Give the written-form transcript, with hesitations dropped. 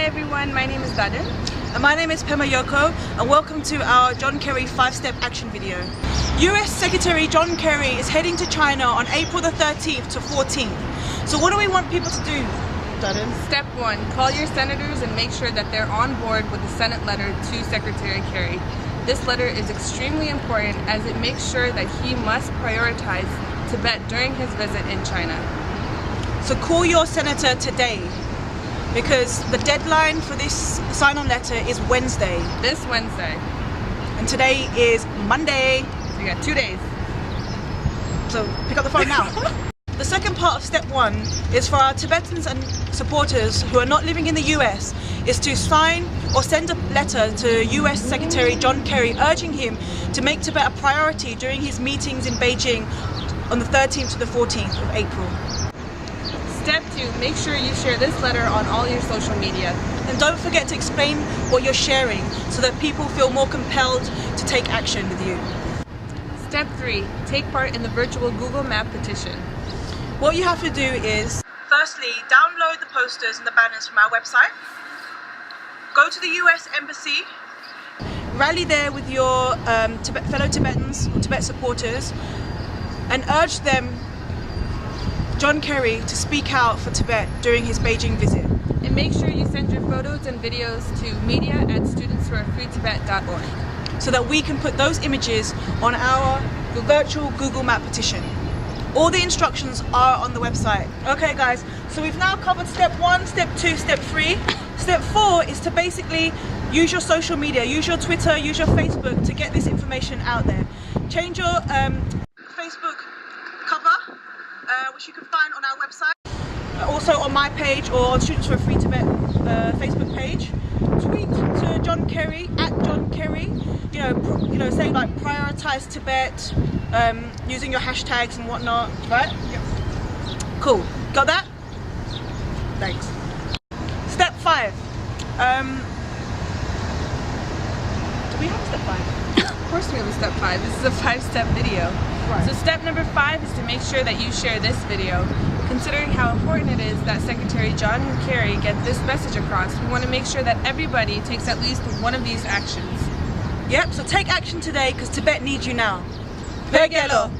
everyone, my name is Daden. And my name is Pema Yoko, and welcome to our John Kerry 5-step action video. US Secretary John Kerry is heading to China on April the 13th to 14th. So what do we want people to do, Daden? Step 1, call your senators and make sure that they're on board with the Senate letter to Secretary Kerry. This letter is extremely important as it makes sure that he must prioritize Tibet during his visit in China. So call your senator today, because the deadline for this sign-on letter is Wednesday. This Wednesday. And today is Monday. So you got 2 days. So pick up the phone now. The second part of step 1 is for our Tibetans and supporters who are not living in the US is to sign or send a letter to US Secretary John Kerry urging him to make Tibet a priority during his meetings in Beijing on the 13th to the 14th of April. Step 2, make sure you share this letter on all your social media. And don't forget to explain what you're sharing so that people feel more compelled to take action with you. Step 3, take part in the virtual Google Map petition. What you have to do is, firstly, download the posters and the banners from our website. Go to the US Embassy, rally there with your fellow Tibetans or Tibet supporters, and urge them, John Kerry, to speak out for Tibet during his Beijing visit. And make sure you send your photos and videos to media@studentsforafreetibet.org so that we can put those images on our virtual Google Map petition. All the instructions are on the website. Okay guys, so we've now covered step 1, step 2, step 3. Step 4 is to basically use your social media, use your Twitter, use your Facebook to get this information out there. Change your Facebook cover, which you can find on our website. Also on my page or on Students for a Free Tibet Facebook page. Tweet to John Kerry, @JohnKerry, you know, saying like prioritize Tibet, using your hashtags and whatnot, right? Yep. Cool. Got that? Thanks. Step 5. Do we have step 5? Of course we have a step 5. This is a 5-step video. Right. So step number 5 is to make sure that you share this video. Considering how important it is that Secretary John Kerry get this message across, we want to make sure that everybody takes at least one of these actions. Yep, so take action today because Tibet needs you now. Vergelo!